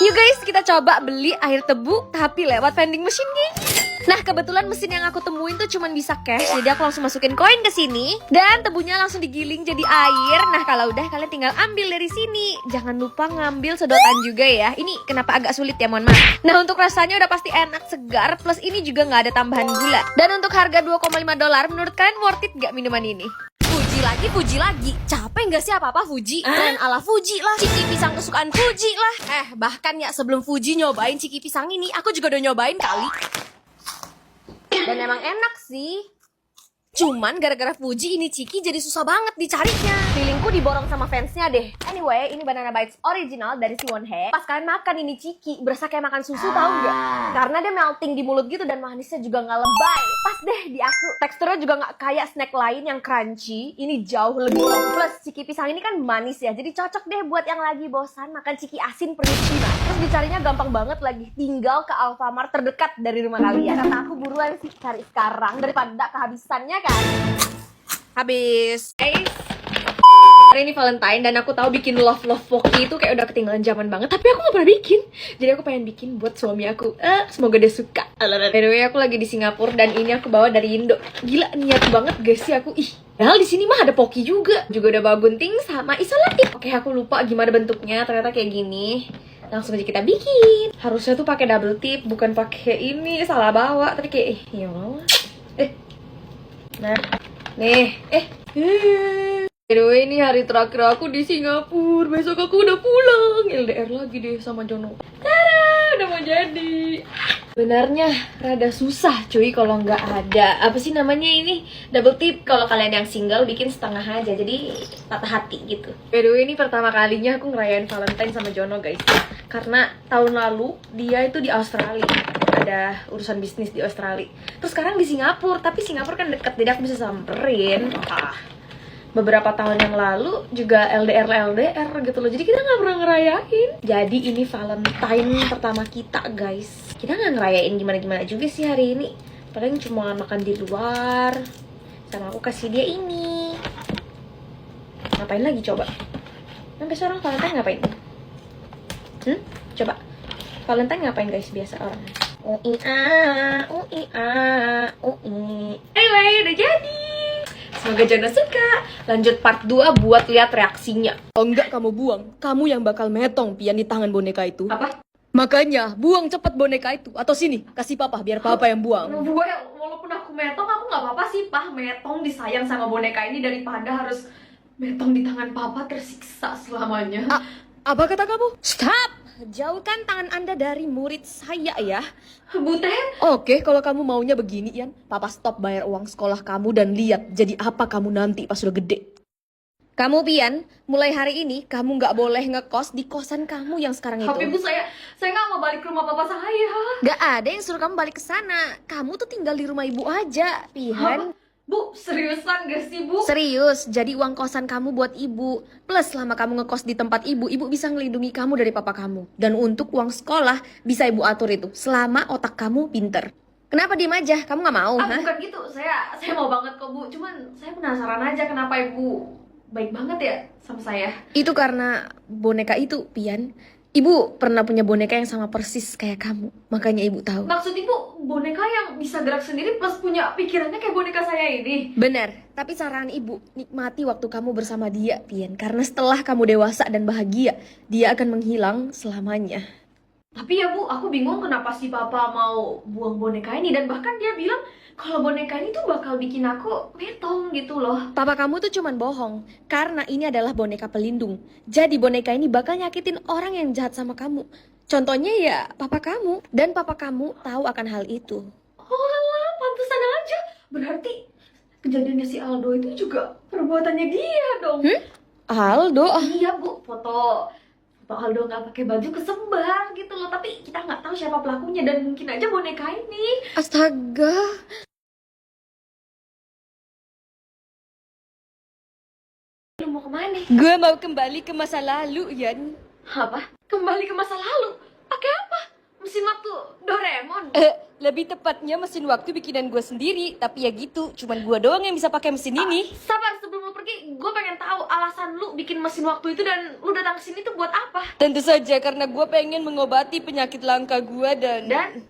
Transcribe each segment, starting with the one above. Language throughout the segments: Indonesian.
Yuk guys, kita coba beli air tebu tapi lewat vending machine nih. Nah, kebetulan mesin yang aku temuin tuh cuman bisa cash, jadi aku langsung masukin koin ke sini dan tebunya langsung digiling jadi air. Nah, kalau udah kalian tinggal ambil dari sini. Jangan lupa ngambil sedotan juga ya. Ini kenapa agak sulit ya, mohon maaf. Nah, untuk rasanya udah pasti enak, segar, plus ini juga nggak ada tambahan gula. Dan untuk harga $2,5, menurut kalian worth it gak minuman ini? Fuji lagi. Capek nggak sih apa-apa Fuji? Brand ala Fuji lah, ciki pisang kesukaan Fuji lah. Bahkan ya sebelum Fuji nyobain ciki pisang ini, aku juga udah nyobain kali. Dan emang enak sih. Cuman gara-gara Fuji ini ciki jadi susah banget dicarinya. Feelingku diborong sama fansnya deh. Anyway, ini Banana Bites original dari Siwonhe. Pas kalian makan ini ciki, berasa kayak makan susu, tahu nggak? Karena dia melting di mulut gitu dan manisnya juga nggak lebay. Pas deh di aku. Teksturnya juga nggak kayak snack lain yang crunchy. Ini jauh lebih plus ciki pisang ini kan manis ya. Jadi cocok deh buat yang lagi bosan makan ciki asin perih Cina. Terus dicarinya gampang banget lagi. Tinggal ke Alfamart terdekat dari rumah kalian. Kata aku buruan sih cari sekarang daripada kehabisannya kan. Habis. Guys, hari ini Valentine dan aku tahu bikin love pocky itu kayak udah ketinggalan zaman banget, tapi aku gak pernah bikin. Jadi aku pengen bikin buat suami aku. Semoga dia suka. By the way, aku lagi di Singapura dan ini aku bawa dari Indo. Gila, niat banget gak sih aku? Padahal di sini mah ada pocky juga. Juga udah bawa gunting sama isolatif. Oke, aku lupa gimana bentuknya. Ternyata kayak gini. Langsung aja kita bikin. Harusnya tuh pakai double tip, bukan pakai ini. Salah bawa. Tapi kayak ya Allah. Nah, nih, anyway, ini hari terakhir aku di Singapura. Besok aku udah pulang. LDR lagi deh sama Jono. Tada, udah mau jadi. Sebenarnya rada susah cuy kalau nggak ada apa sih namanya ini double tip. Kalau kalian yang single bikin setengah aja, jadi patah hati gitu. By the way, ini pertama kalinya aku ngerayain Valentine sama Jono guys. Karena tahun lalu dia itu di Australia, ada urusan bisnis di Australia. Terus sekarang di Singapura, tapi Singapura kan deket, jadi aku bisa samperin. Beberapa tahun yang lalu juga LDR gitu loh. Jadi kita nggak pernah ngerayain. Jadi ini Valentine pertama kita guys. Kita nggak ngerayain gimana-gimana juga sih hari ini. Paling cuma makan di luar. Sama aku kasih dia ini. Ngapain lagi coba? Sampai seorang Valentine ngapain? Coba. Valentine ngapain guys biasa orang? Anyway, udah jadi. Semoga Jono suka. Lanjut part 2 buat lihat reaksinya. Oh enggak, kamu buang. Kamu yang bakal metong pian di tangan boneka itu. Apa? Makanya buang cepet boneka itu. Atau sini, kasih papa biar papa yang buang. Gue walaupun aku metong, aku nggak apa-apa sih pah metong disayang sama boneka ini daripada harus metong di tangan papa tersiksa selamanya. Apa kata kamu? Stop! Jauhkan tangan Anda dari murid saya ya. Butet? Oke, kalau kamu maunya begini Ian, papa stop bayar uang sekolah kamu dan lihat jadi apa kamu nanti pas udah gede. Kamu Pian, mulai hari ini kamu nggak boleh ngekos di kosan kamu yang sekarang itu. Tapi Bu, saya nggak mau balik ke rumah papa saya. Gak ada yang suruh kamu balik ke sana. Kamu tuh tinggal di rumah ibu aja, Pian. Bu, seriusan gak sih Bu? Serius, jadi uang kosan kamu buat ibu. Plus selama kamu ngekos di tempat ibu, ibu bisa ngelindungi kamu dari papa kamu. Dan untuk uang sekolah, bisa ibu atur itu, selama otak kamu pinter. Kenapa diem aja? Kamu gak mau? Bukan gitu, saya mau banget kok Bu. Cuman saya penasaran aja kenapa ibu baik banget ya sama saya. Itu karena boneka itu, Pian. Ibu pernah punya boneka yang sama persis kayak kamu. Makanya ibu tahu. Maksud ibu boneka yang bisa gerak sendiri plus punya pikirannya kayak boneka saya ini? Benar, tapi saran ibu, nikmati waktu kamu bersama dia, Pian. Karena setelah kamu dewasa dan bahagia, dia akan menghilang selamanya. Tapi ya Bu, aku bingung kenapa si papa mau buang boneka ini. Dan bahkan dia bilang kalau boneka ini tuh bakal bikin aku metong gitu loh. Papa kamu tuh cuman bohong, karena ini adalah boneka pelindung. Jadi boneka ini bakal nyakitin orang yang jahat sama kamu. Contohnya ya papa kamu. Dan papa kamu tahu akan hal itu. Oh alah, pantesan aja. Berarti kejadiannya si Aldo itu juga perbuatannya dia dong. Aldo? Iya Bu, foto Aldo nggak pakai baju kesebar gitu loh. Tapi kita nggak tahu siapa pelakunya dan mungkin aja boneka ini. Astaga. Lu mau kemana? Gue mau kembali ke masa lalu, Yan. Apa? Kembali ke masa lalu? Pakai apa? Mesin waktu Doraemon? Lebih tepatnya mesin waktu bikinan gue sendiri. Tapi ya gitu, cuman gue doang yang bisa pakai mesin ini. Sabar, sebelum lu pergi Ki, gue pengen tahu alasan lu bikin mesin waktu itu dan lu datang ke sini tuh buat apa? Tentu saja karena gue pengen mengobati penyakit langka gue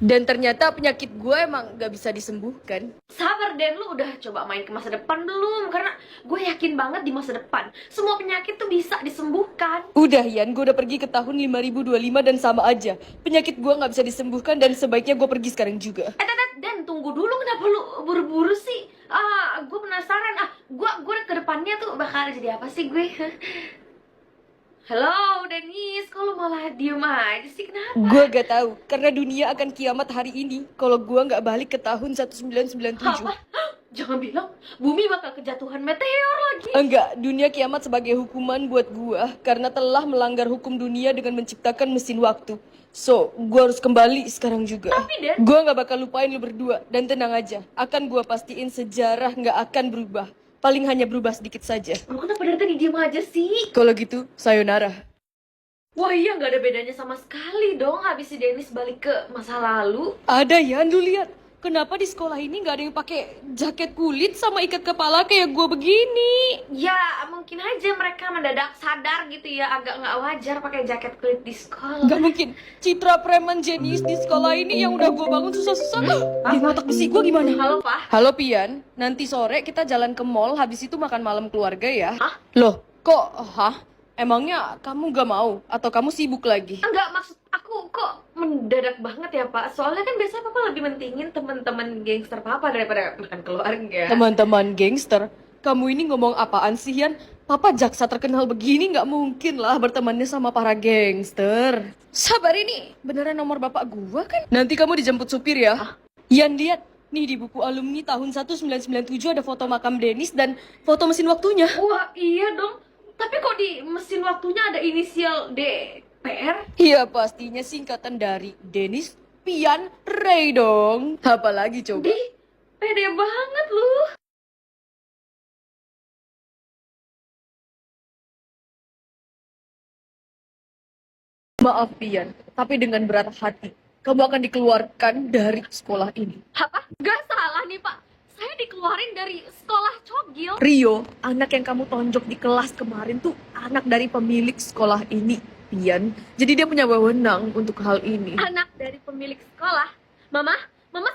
dan ternyata penyakit gue emang gak bisa disembuhkan. Sabar Den, lu udah coba main ke masa depan belum? Karena gue yakin banget di masa depan semua penyakit tuh bisa disembuhkan. Udah Yan, gue udah pergi ke tahun 5025 dan sama aja. Penyakit gue gak bisa disembuhkan dan sebaiknya gue pergi sekarang juga. Dan tunggu dulu, kenapa lu buru-buru sih? Gue penasaran. Gue ke depannya tuh bakal jadi apa sih gue? Halo, Dennis, kok lu malah diem aja sih? Kenapa? Gue gak tahu, karena dunia akan kiamat hari ini kalau gue gak balik ke tahun 1997. Apa? Jangan bilang bumi bakal kejatuhan meteor lagi. Enggak, dunia kiamat sebagai hukuman buat gue karena telah melanggar hukum dunia dengan menciptakan mesin waktu. So, gue harus kembali sekarang juga. Tapi Den, gue gak bakal lupain lu berdua dan tenang aja, akan gue pastiin sejarah gak akan berubah. Paling hanya berubah sedikit saja. lu kenapa dari tadi diem aja sih? Kalau gitu, sayonara. Wah iya, nggak ada bedanya sama sekali dong habis si Dennis balik ke masa lalu. Ada ya, lu lihat. Kenapa di sekolah ini nggak ada yang pakai jaket kulit sama ikat kepala kayak gue begini? Ya mungkin aja mereka mendadak sadar gitu ya, agak nggak wajar pakai jaket kulit di sekolah. Gak mungkin. Citra preman jenius di sekolah ini yang udah gue bangun susah-susah. Di otak besi gue gimana? Halo Pak. Halo Pian, nanti sore kita jalan ke mall, habis itu makan malam keluarga ya. Hah? Loh, kok Emangnya kamu gak mau? Atau kamu sibuk lagi? Enggak, maksud aku kok mendadak banget ya Pak. Soalnya kan biasanya Papa lebih mentingin teman-teman gangster Papa daripada makan keluarga. Teman-teman gangster? Kamu ini ngomong apaan sih, Yan? Papa jaksa terkenal begini nggak mungkin lah bertemannya sama para gangster. Sabar, ini beneran nomor bapak gua kan? Nanti kamu dijemput supir ya. Yan, lihat. Nih di buku alumni tahun 1997 ada foto makam Dennis dan foto mesin waktunya. Wah iya dong. Tapi kok di mesin waktunya ada inisial DPR? Iya, pastinya singkatan dari Dennis Pian Ray dong. Apalagi coba? Pede banget lu. Maaf Pian, tapi dengan berat hati, kamu akan dikeluarkan dari sekolah ini. Apa? Gak salah nih Pak. Saya dikeluarin dari sekolah Cogil. Rio, anak yang kamu tonjok di kelas kemarin tuh anak dari pemilik sekolah ini, Pian. Jadi dia punya wewenang untuk hal ini. Anak dari pemilik sekolah? Mama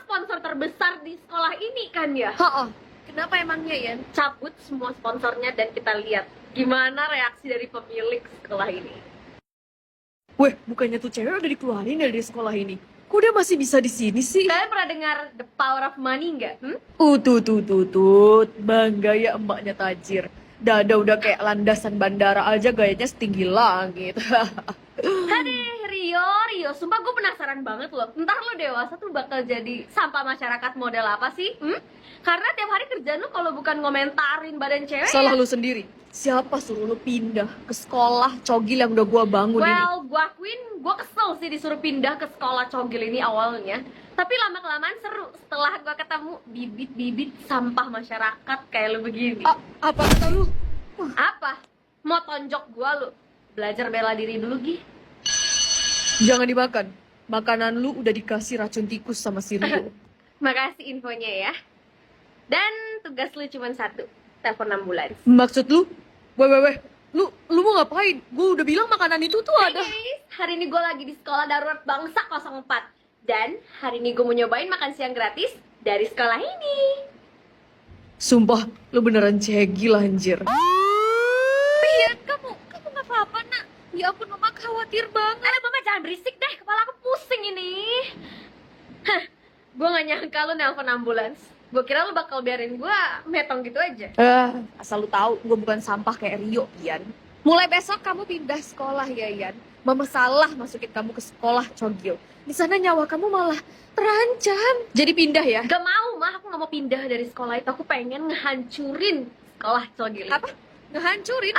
sponsor terbesar di sekolah ini kan ya? Kenapa emangnya, Yan? Cabut semua sponsornya dan kita lihat gimana reaksi dari pemilik sekolah ini. Weh, bukannya tuh cewek udah dikeluarin dari sekolah ini? Kok dia masih bisa di sini sih? Kalian pernah dengar The Power of Money nggak? Tut. Bangga ya emaknya tajir. Dada udah kayak landasan bandara aja, gayanya setinggi langit. Hadeh, Rio, sumpah gue penasaran banget loh. Ntar lo dewasa tuh bakal jadi sampah masyarakat model apa sih? Karena tiap hari kerjaan lo kalau bukan ngomentarin badan cewek. Salah lu sendiri. Siapa suruh lu pindah ke sekolah Cogil yang udah gua bangun ini? Well, gue akuin gue kesel sih disuruh pindah ke sekolah Cogil ini awalnya. Tapi lama-kelamaan seru setelah gue ketemu bibit-bibit sampah masyarakat kayak lu begini. Apa kata lu? Apa? Mau tonjok gue lu? Belajar bela diri dulu, Gi. Jangan dimakan. Makanan lu udah dikasih racun tikus sama si Rio. Makasih infonya ya. Dan tugas lu cuma satu, telepon ambulans. Maksud lu? Weh. Lu mau ngapain? Gue udah bilang makanan itu tuh ada. Hey guys, hari ini gue lagi di sekolah darurat bangsa 04. Dan hari ini gue mau nyobain makan siang gratis dari sekolah ini. Sumpah, lu beneran cegil anjir. Pian, kamu gak apa-apa nak? Ya ampun, mama khawatir banget. Mama jangan berisik deh, kepala aku pusing ini. Gue gak nyangka lu nelpon ambulans. Gue kira lu bakal biarin gue metong gitu aja. Asal lu tahu, gue bukan sampah kayak Rio, Yan. Mulai besok kamu pindah sekolah ya, Yan. Mama salah masukin kamu ke sekolah Cogil. Di sana nyawa kamu malah terancam. Jadi pindah ya? Gak mau, mah. Aku gak mau pindah dari sekolah itu. Aku pengen ngehancurin sekolah Cogil. Apa? Ngehancurin?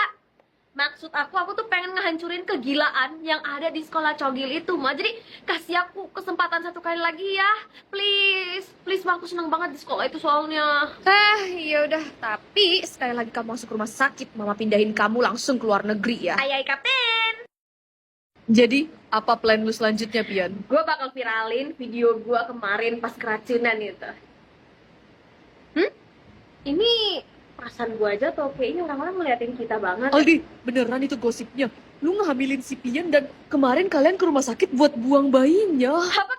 Maksud aku tuh pengen ngehancurin kegilaan yang ada di sekolah Cogil itu, Ma. Jadi kasih aku kesempatan satu kali lagi ya. Please, Ma. Aku seneng banget di sekolah itu soalnya. Ya udah. Tapi sekali lagi kamu masuk rumah sakit, Mama pindahin kamu langsung ke luar negeri ya. Ayai Kapten. Jadi, apa plan lu selanjutnya, Pian? Gue bakal viralin video gue kemarin pas keracunan itu. Ini Perasaan gue aja tuh kayaknya orang-orang ngeliatin kita banget. Aldi, beneran itu gosipnya. Lu ngehamilin si Pian dan kemarin kalian ke rumah sakit buat buang bayinya. Apa